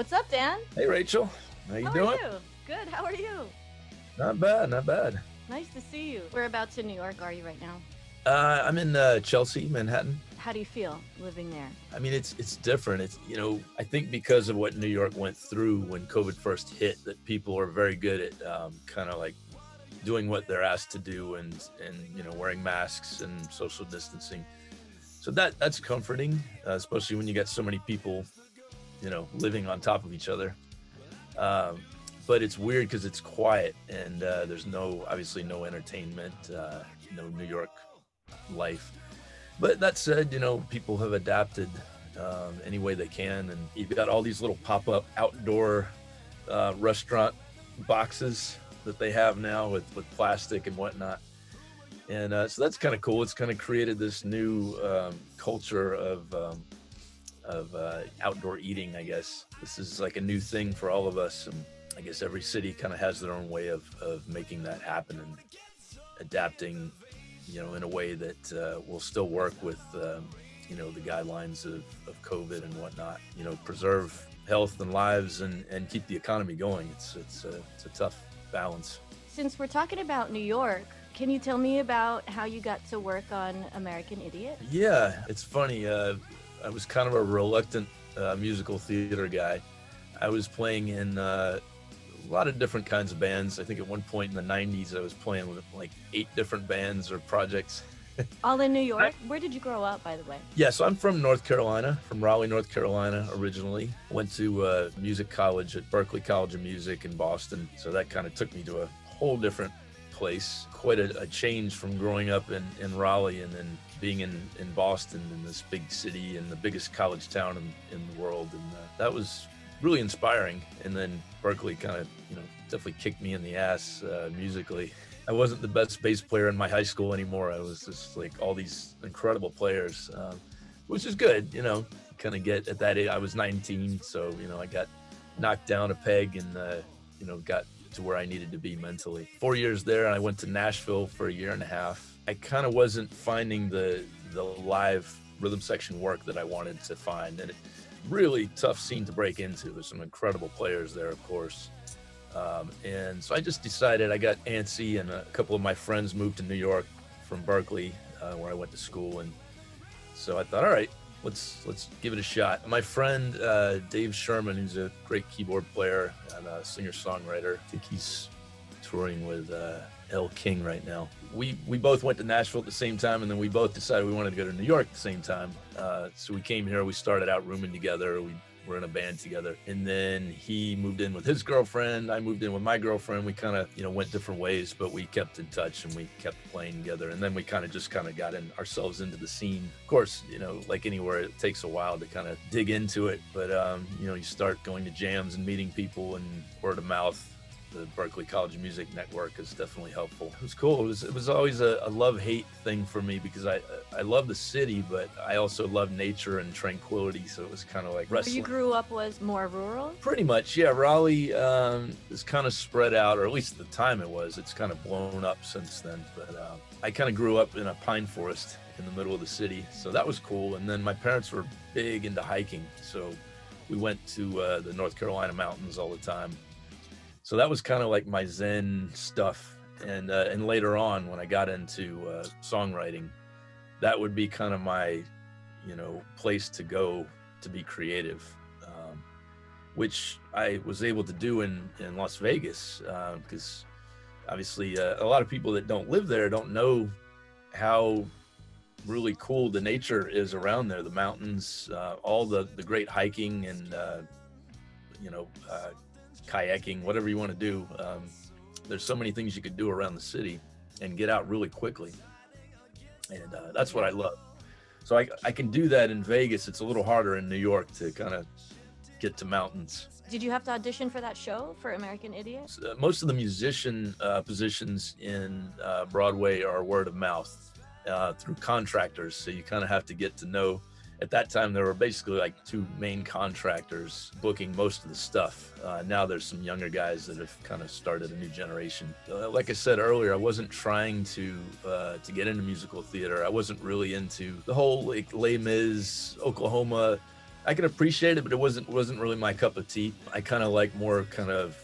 What's up, Dan? Hey, Rachel. How you How doing? are you? Good. How are you? Not bad, not bad. Nice to see you. Whereabouts in New York are you right now? I'm in Chelsea, Manhattan. How do you feel living there? I mean, it's different. I think because of what New York went through when COVID first hit, that people are very good at kind of like doing what they're asked to do and wearing masks and social distancing. So that's comforting, especially when you get so many people, living on top of each other. But it's weird because it's quiet and there's obviously no entertainment, no New York life. But that said, people have adapted any way they can, and you've got all these little pop-up outdoor restaurant boxes that they have now with plastic and whatnot. And so that's kind of cool. It's kind of created this new culture of outdoor eating, I guess. This is like a new thing for all of us. And I guess every city kind of has their own way of making that happen and adapting, in a way that will still work with, the guidelines of COVID and whatnot, preserve health and lives and keep the economy going. It's a tough balance. Since we're talking about New York, can you tell me about how you got to work on American Idiot? Yeah, it's funny. I was kind of a reluctant musical theater guy. I was playing in a lot of different kinds of bands. I think at one point in the 90s, I was playing with like 8 different bands or projects. All in New York? Where did you grow up, by the way? Yeah, so I'm from North Carolina, from Raleigh, North Carolina originally. Went to music college at Berklee College of Music in Boston. So that kind of took me to a whole different place. Quite a change from growing up in Raleigh and then being in Boston, in this big city and the biggest college town in the world. And that was really inspiring. And then Berklee kind of, definitely kicked me in the ass musically. I wasn't the best bass player in my high school anymore. I was just like all these incredible players, which is good, kind of get at that age. I was 19, so, I got knocked down a peg and, got to where I needed to be mentally. 4 years there, and I went to Nashville for a year and a half. I kind of wasn't finding the live rhythm section work that I wanted to find, and really tough scene to break into. There's some incredible players there, of course. And so I just decided, I got antsy, and a couple of my friends moved to New York from Berklee, where I went to school. And so I thought, all right, let's give it a shot. My friend, Dave Sherman, who's a great keyboard player and a singer-songwriter, I think he's touring with Elle King right now. We both went to Nashville at the same time, and then we both decided we wanted to go to New York at the same time. So we came here, we started out rooming together. We were in a band together, and then he moved in with his girlfriend. I moved in with my girlfriend. We kind of, went different ways, but we kept in touch and we kept playing together. And then we kind of got ourselves into the scene. Of course, like anywhere, it takes a while to kind of dig into it, but you start going to jams and meeting people, and word of mouth. The Berklee College of Music network is definitely helpful. It was cool. It was always a love-hate thing for me, because I love the city, but I also love nature and tranquility. So it was kind of like wrestling. Where you grew up was more rural? Pretty much, yeah. Raleigh is kind of spread out, or at least at the time it was. It's kind of blown up since then. But I kind of grew up in a pine forest in the middle of the city, so that was cool. And then my parents were big into hiking, so we went to the North Carolina mountains all the time. So that was kind of like my Zen stuff. And later on, when I got into songwriting, that would be kind of my, place to go to be creative, which I was able to do in Las Vegas, because obviously a lot of people that don't live there don't know how really cool the nature is around there. The mountains, all the great hiking and, kayaking, whatever you want to do. There's so many things you could do around the city and get out really quickly. And that's what I love. So I can do that in Vegas. It's a little harder in New York to kind of get to mountains. Did you have to audition for that show, for American Idiot? Most of the musician positions in Broadway are word of mouth through contractors. So you kind of have to get to know. At that time, there were basically like 2 main contractors booking most of the stuff. Now there's some younger guys that have kind of started a new generation. Like I said earlier, I wasn't trying to get into musical theater. I wasn't really into the whole like Les Mis, Oklahoma I can appreciate it, but it wasn't really my cup of tea. I kind of like more kind of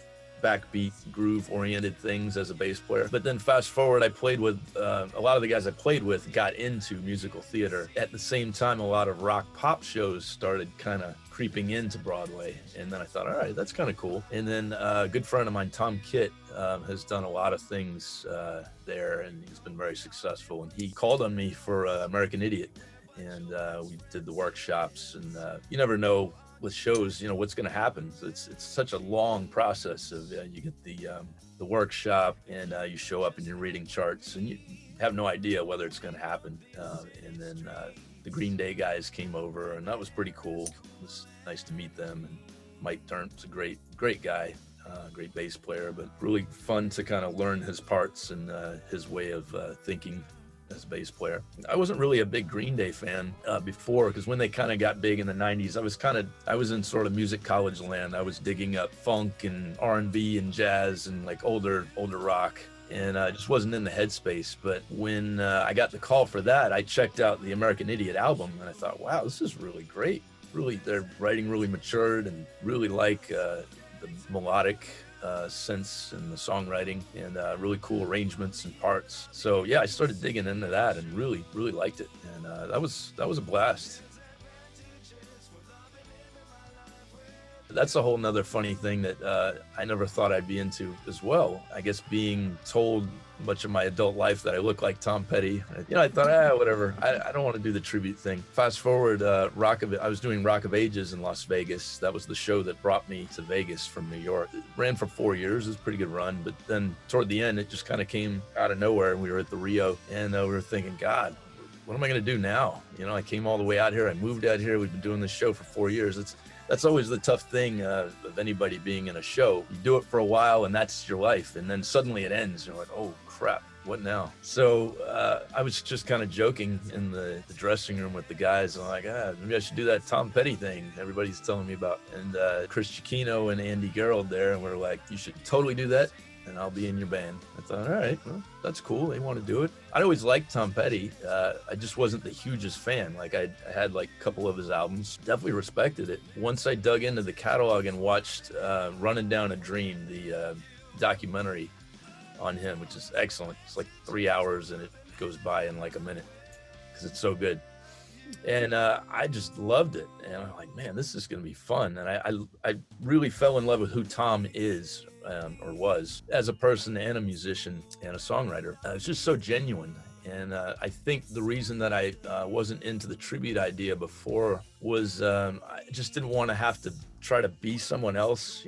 backbeat, groove-oriented things as a bass player. But then fast forward, I played with a lot of the guys I played with got into musical theater. At the same time, a lot of rock pop shows started kind of creeping into Broadway. And then I thought, all right, that's kind of cool. And then a good friend of mine, Tom Kitt, has done a lot of things there, and he's been very successful. And he called on me for American Idiot. And we did the workshops, and you never know with shows, you know, what's going to happen. It's such a long process of you get the workshop, and you show up and you're reading charts, and you have no idea whether it's going to happen. And then the Green Day guys came over, and that was pretty cool. It was nice to meet them. And Mike Dirnt's a great guy, great bass player, but really fun to kind of learn his parts and his way of thinking as a bass player. I wasn't really a big Green Day fan before, because when they kind of got big in the 90s, I was in sort of music college land. I was digging up funk and R&B and jazz and like older rock, and I just wasn't in the headspace. But when I got the call for that, I checked out the American Idiot album, and I thought, wow, this is really great. Really, their writing really matured, and really like the melodic sense and the songwriting, and really cool arrangements and parts. So yeah, I started digging into that and really liked it, and that was a blast. That's a whole nother funny thing that I never thought I'd be into as well. I guess being told much of my adult life that I look like Tom Petty, I thought, whatever. I don't want to do the tribute thing. Fast forward, I was doing Rock of Ages in Las Vegas. That was the show that brought me to Vegas from New York. It ran for 4 years. It was a pretty good run. But then toward the end, it just kind of came out of nowhere. And we were at the Rio, and we were thinking, God, what am I going to do now? I came all the way out here. I moved out here. We've been doing this show for 4 years. That's always the tough thing of anybody being in a show. You do it for a while, and that's your life. And then suddenly it ends. You're like, oh, crap, what now? So I was just kind of joking in the dressing room with the guys. I'm like, maybe I should do that Tom Petty thing everybody's telling me about. And Chris Chiquino and Andy Gerald there, and we're like, you should totally do that, and I'll be in your band. I thought, all right, well, that's cool. They want to do it. I always liked Tom Petty. I just wasn't the hugest fan. Like I had like a couple of his albums, definitely respected it. Once I dug into the catalog and watched Running Down a Dream, the documentary on him, which is excellent. It's like 3 hours and it goes by in like a minute because it's so good. And I just loved it. And I'm like, man, this is going to be fun. And I really fell in love with who Tom is, or was, as a person and a musician and a songwriter. It's just so genuine. And I think the reason that I wasn't into the tribute idea before was I just didn't want to have to try to be someone else.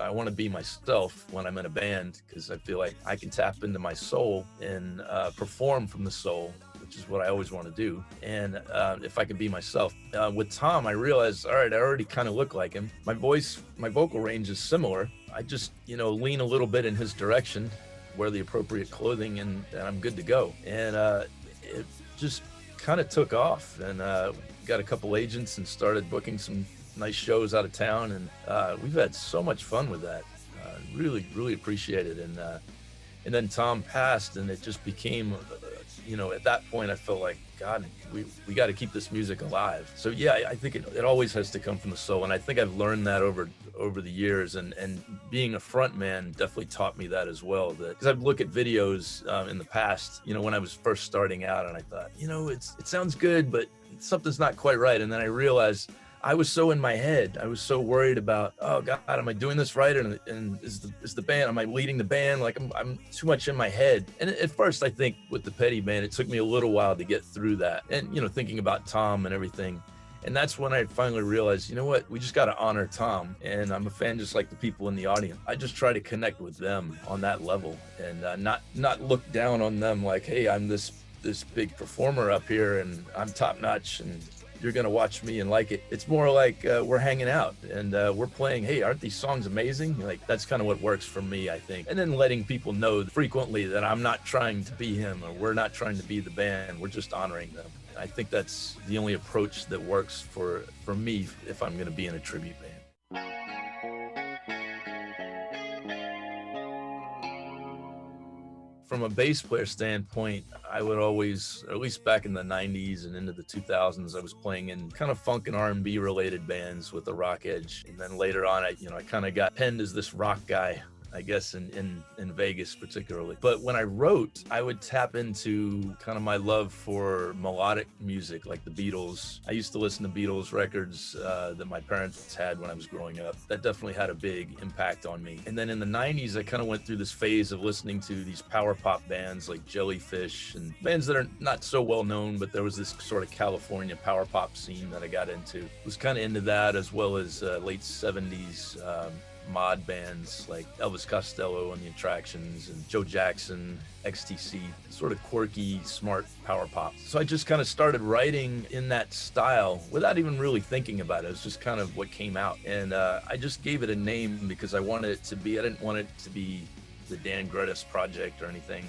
I want to be myself when I'm in a band, because I feel like I can tap into my soul and perform from the soul, which is what I always want to do. And if I could be myself. With Tom, I realized, all right, I already kind of look like him. My vocal range is similar. I just, lean a little bit in his direction, wear the appropriate clothing, and I'm good to go. And it just kind of took off, and got a couple agents and started booking some nice shows out of town. And we've had so much fun with that. Really appreciate it. And then Tom passed, and it just became, at that point I felt like, God, we got to keep this music alive. So yeah, I think it always has to come from the soul. And I think I've learned that over the years, and being a front man definitely taught me that as well. Because I've looked at videos in the past, when I was first starting out, and I thought, it sounds good, but something's not quite right. And then I realized I was so in my head. I was so worried about, oh God, am I doing this right? And is the band, am I leading the band? Like I'm too much in my head. And at first, I think with the Petty band, it took me a little while to get through that. And, thinking about Tom and everything. And that's when I finally realized, you know what, we just got to honor Tom. And I'm a fan just like the people in the audience. I just try to connect with them on that level, and not look down on them like, hey, I'm this big performer up here and I'm top notch and you're going to watch me and like it. It's more like we're hanging out and we're playing, hey, aren't these songs amazing? Like, that's kind of what works for me, I think. And then letting people know frequently that I'm not trying to be him, or we're not trying to be the band. We're just honoring them. I think that's the only approach that works for me if I'm going to be in a tribute band. From from a bass player standpoint, I would always, at least back in the 90s and into the 2000s, I was playing in kind of funk and R&B related bands with a rock edge. And then later on, I kind of got penned as this rock guy, I guess, in Vegas particularly. But when I wrote, I would tap into kind of my love for melodic music, like the Beatles. I used to listen to Beatles records that my parents had when I was growing up. That definitely had a big impact on me. And then in the 90s, I kind of went through this phase of listening to these power pop bands like Jellyfish and bands that are not so well known, but there was this sort of California power pop scene that I got into. Was kind of into that, as well as late 70s mod bands like Elvis Costello and the Attractions and Joe Jackson, XTC, sort of quirky, smart power pop. So I just kind of started writing in that style without even really thinking about it. It was just kind of what came out. And I just gave it a name because I wanted it to be, I didn't want it to be the Dan Grennes project or anything.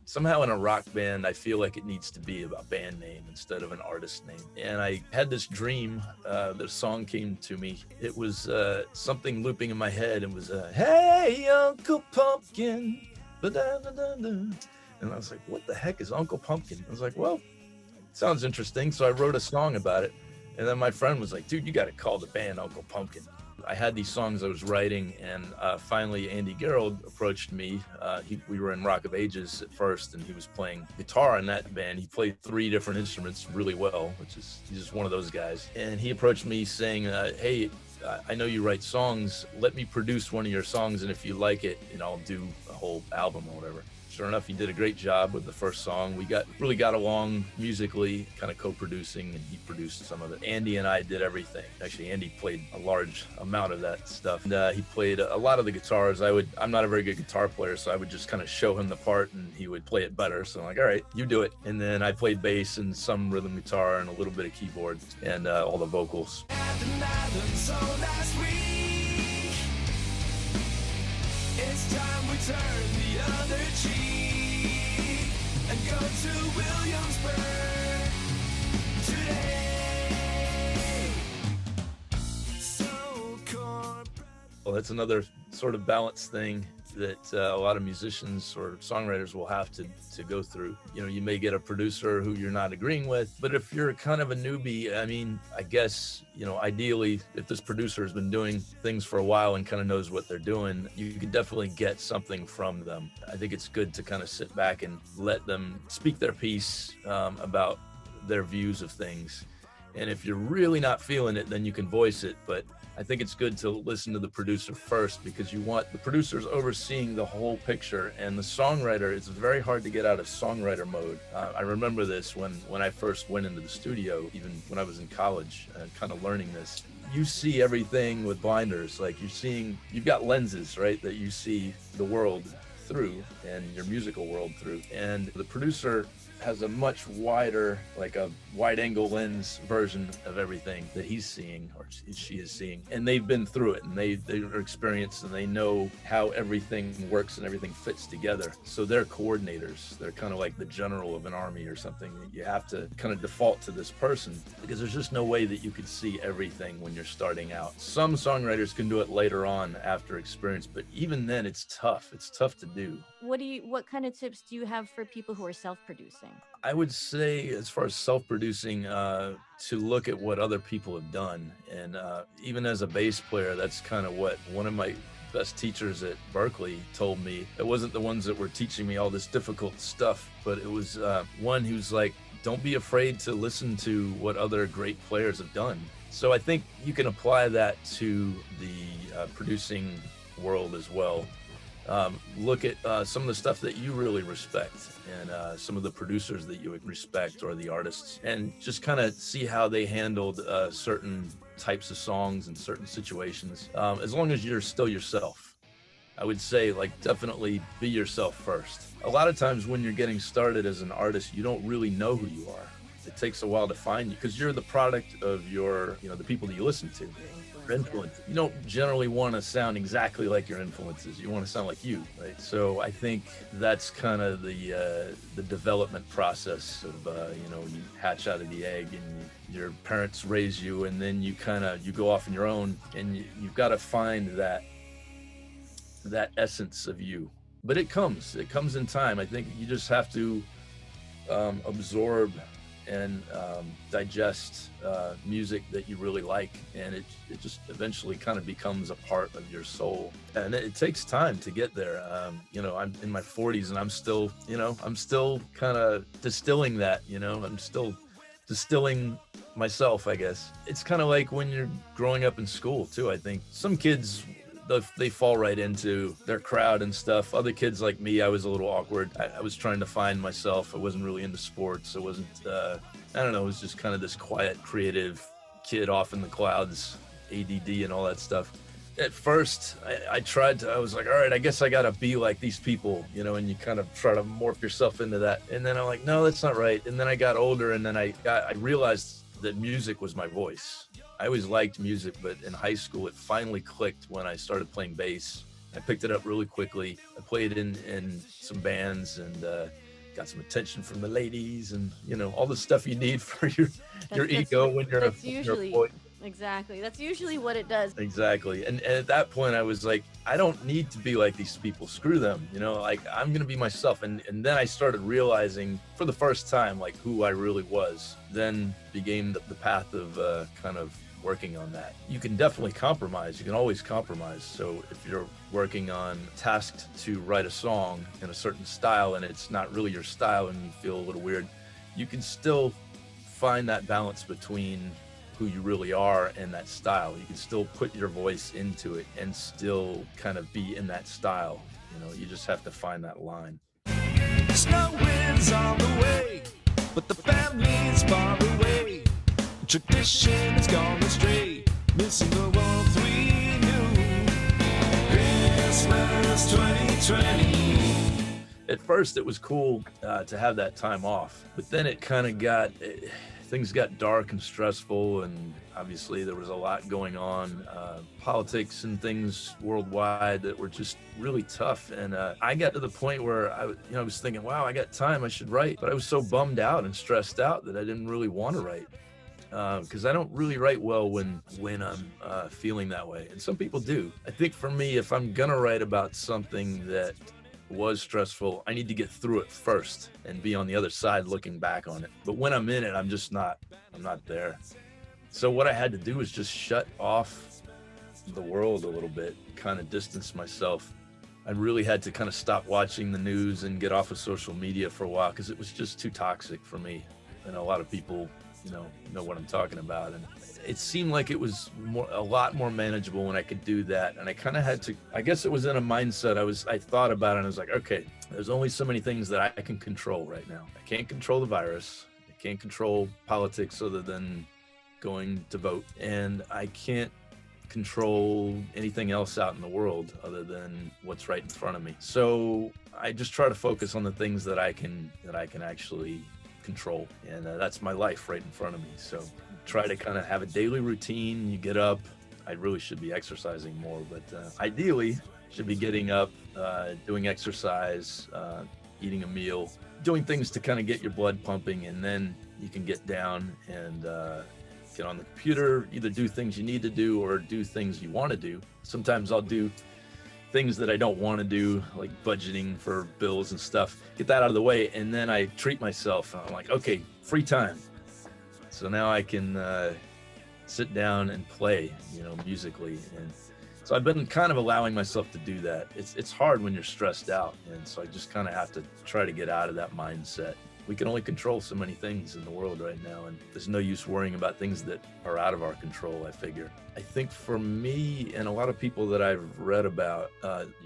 Somehow in a rock band, I feel like it needs to be about band name instead of an artist name. And I had this dream, the song came to me. It was something looping in my head. It was, hey, Uncle Pumpkin. Ba-da-da-da-da. And I was like, what the heck is Uncle Pumpkin? I was like, well, it sounds interesting. So I wrote a song about it. And then my friend was like, dude, you got to call the band Uncle Pumpkin. I had these songs I was writing, and finally Andy Gerald approached me. We were in Rock of Ages at first, and he was playing guitar in that band. He played 3 different instruments really well, he's just one of those guys. And he approached me saying, hey, I know you write songs. Let me produce one of your songs, and if you like it, I'll do a whole album or whatever. Sure enough, he did a great job with the first song. We really got along musically, kind of co-producing, and he produced some of it. Andy and I did everything. Actually, Andy played a large amount of that stuff. And he played a lot of the guitars. I'm not a very good guitar player, so I would just kind of show him the part, and he would play it better. So I'm like, all right, you do it. And then I played bass and some rhythm guitar and a little bit of keyboard and all the vocals. It's time we turn the other cheek and go to Williamsburg today. Well, that's another sort of balance thing that a lot of musicians or songwriters will have to go through. You may get a producer who you're not agreeing with, but if you're kind of a newbie, I guess, ideally, if this producer has been doing things for a while and kind of knows what they're doing, you can definitely get something from them. I think it's good to kind of sit back and let them speak their piece about their views of things. And if you're really not feeling it, then you can voice it. But I think it's good to listen to the producer first, because you want the producers overseeing the whole picture, and the songwriter, it's very hard to get out of songwriter mode. I remember this when I first went into the studio, even when I was in college, kind of learning this. You see everything with blinders, like you've got lenses, right, that you see the world through and your musical world through. And the producer has a much wider, like a wide angle lens version of everything that he's seeing or she is seeing. And they've been through it, and they're experienced, and they know how everything works and everything fits together. So they're coordinators. They're kind of like the general of an army or something. You have to kind of default to this person, because there's just no way that you could see everything when you're starting out. Some songwriters can do it later on after experience, but even then it's tough. It's tough to do. What kind of tips do you have for people who are self-producing? I would say, as far as self-producing, to look at what other people have done. And even as a bass player, that's kind of what one of my best teachers at Berklee told me. It wasn't the ones that were teaching me all this difficult stuff, but it was one who's like, don't be afraid to listen to what other great players have done. So I think you can apply that to the producing world as well. Look at some of the stuff that you really respect, and some of the producers that you would respect, or the artists, and just kind of see how they handled certain types of songs and certain situations, as long as you're still yourself. I would say, like, definitely be yourself first. A lot of times when you're getting started as an artist, you don't really know who you are. It takes a while to find you, because you're the product of your, the people that you listen to. Influence. You don't generally want to sound exactly like your influences. You want to sound like you, right? So I think that's kind of the development process of you hatch out of the egg, and your parents raise you, and then you go off on your own, and you've got to find that essence of you. but it comes in time. I think you just have to absorb and digest music that you really like, and it just eventually kind of becomes a part of your soul, and it takes time to get there. I'm in my 40s and I'm still kind of distilling that. I'm still distilling myself, I guess. It's kind of like when you're growing up in school too. I think some kids, they fall right into their crowd and stuff. Other kids like me, I was a little awkward. I was trying to find myself. I wasn't really into sports. I wasn't, I don't know, it was just kind of this quiet, creative kid off in the clouds, ADD and all that stuff. At first, I was like, all right, I guess I got to be like these people, and you kind of try to morph yourself into that. And then I'm like, no, that's not right. And then I got older, and then I realized that music was my voice. I always liked music, but in high school, it finally clicked when I started playing bass. I picked it up really quickly. I played in some bands and got some attention from the ladies, and all the stuff you need for your ego when you're a boy. Exactly. That's usually what it does. Exactly. And at that point, I was like, I don't need to be like these people. Screw them. Like, I'm going to be myself. And then I started realizing for the first time, like, who I really was. Then began the path of kind of working on that. You can definitely compromise. You can always compromise. So if you're working on tasked to write a song in a certain style and it's not really your style and you feel a little weird, you can still find that balance between who you really are and that style. You can still put your voice into it and still kind of be in that style. You just have to find that line. Snow is on the way, but the family's far away. Tradition has gone astray, missing the warmth we knew. Christmas 2020. At first, it was cool to have that time off, but then it kind of things got dark and stressful, and obviously there was a lot going on, politics and things worldwide that were just really tough. And I got to the point where I was thinking, wow, I got time, I should write. But I was so bummed out and stressed out that I didn't really want to write, because I don't really write well when I'm feeling that way. And some people do. I think for me, if I'm gonna write about something that was stressful, I need to get through it first and be on the other side looking back on it. But when I'm in it, I'm not there. So what I had to do was just shut off the world a little bit, kind of distance myself. I really had to kind of stop watching the news and get off of social media for a while, because it was just too toxic for me. And a lot of people, know what I'm talking about. And it seemed like it was a lot more manageable when I could do that. And I kind of had to, I guess it was in a mindset. I thought about it and I was like, okay, there's only so many things that I can control right now. I can't control the virus. I can't control politics other than going to vote. And I can't control anything else out in the world other than what's right in front of me. So I just try to focus on the things that I can actually control. And that's my life right in front of me. So try to kind of have a daily routine. You get up. I really should be exercising more, but ideally should be getting up, doing exercise, eating a meal, doing things to kind of get your blood pumping, and then you can get down and get on the computer, either do things you need to do or do things you want to do. Sometimes I'll do things that I don't want to do, like budgeting for bills and stuff, get that out of the way, and then I treat myself. I'm like, okay, free time. So now I can sit down and play, musically. And so I've been kind of allowing myself to do that. It's hard when you're stressed out. And so I just kind of have to try to get out of that mindset. We can only control so many things in the world right now, and there's no use worrying about things that are out of our control, I figure. I think for me and a lot of people that I've read about,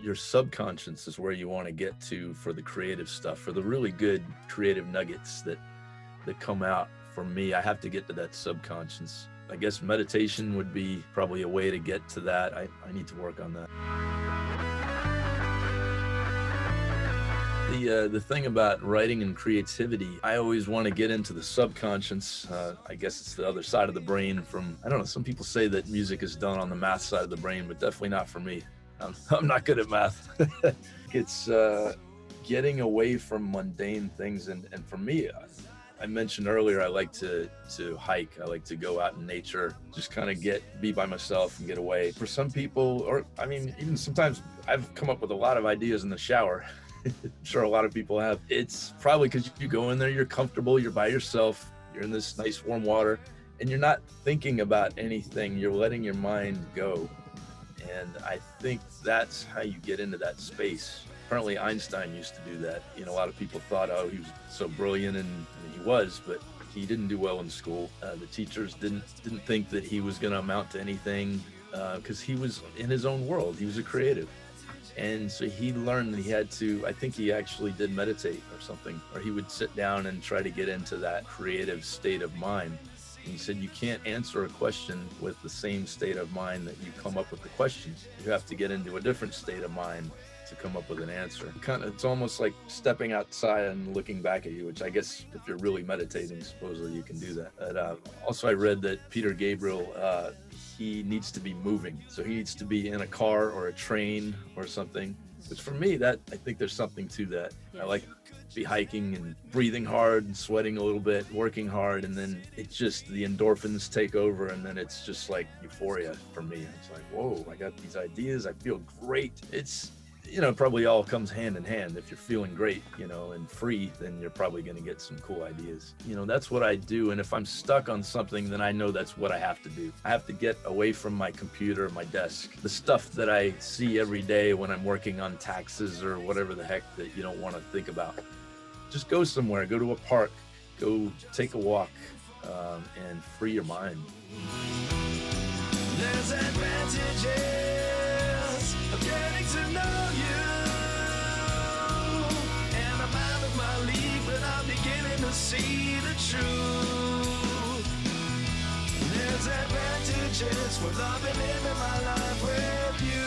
your subconscious is where you want to get to for the creative stuff, for the really good creative nuggets that come out. For me, I have to get to that subconscious. I guess meditation would be probably a way to get to that. I need to work on that. The thing about writing and creativity, I always want to get into the subconscious. I guess it's the other side of the brain from, I don't know, some people say that music is done on the math side of the brain, but definitely not for me. I'm not good at math. It's getting away from mundane things. And for me, I mentioned earlier, I like to hike. I like to go out in nature, just kind of be by myself and get away. For some people, or I mean, even sometimes I've come up with a lot of ideas in the shower. I'm sure a lot of people have. It's probably because you go in there, you're comfortable, you're by yourself, you're in this nice warm water, and you're not thinking about anything. You're letting your mind go. And I think that's how you get into that space. Apparently Einstein used to do that. A lot of people thought, oh, he was so brilliant, and he was, but he didn't do well in school. The teachers didn't think that he was going to amount to anything because he was in his own world. He was a creative. And so he learned that he had to, I think he actually did meditate or something, or he would sit down and try to get into that creative state of mind. And he said, you can't answer a question with the same state of mind that you come up with the question. You have to get into a different state of mind to come up with an answer. It's almost like stepping outside and looking back at you, which I guess if you're really meditating, supposedly you can do that. But also I read that Peter Gabriel, he needs to be moving. So he needs to be in a car or a train or something, which for me, I think there's something to that. I like to be hiking and breathing hard and sweating a little bit, working hard, and then it's just the endorphins take over, and then it's just like euphoria for me. It's like, whoa, I got these ideas, I feel great. It's probably all comes hand in hand. If you're feeling great, and free, then you're probably going to get some cool ideas. That's what I do. And if I'm stuck on something, then I know that's what I have to do. I have to get away from my computer, my desk, the stuff that I see every day when I'm working on taxes or whatever the heck that you don't want to think about. Just go somewhere, go to a park, go take a walk, and free your mind. There's advantages of getting to know you, and I'm out of my league, but I'm beginning to see the truth. There's advantages for loving living my life with you.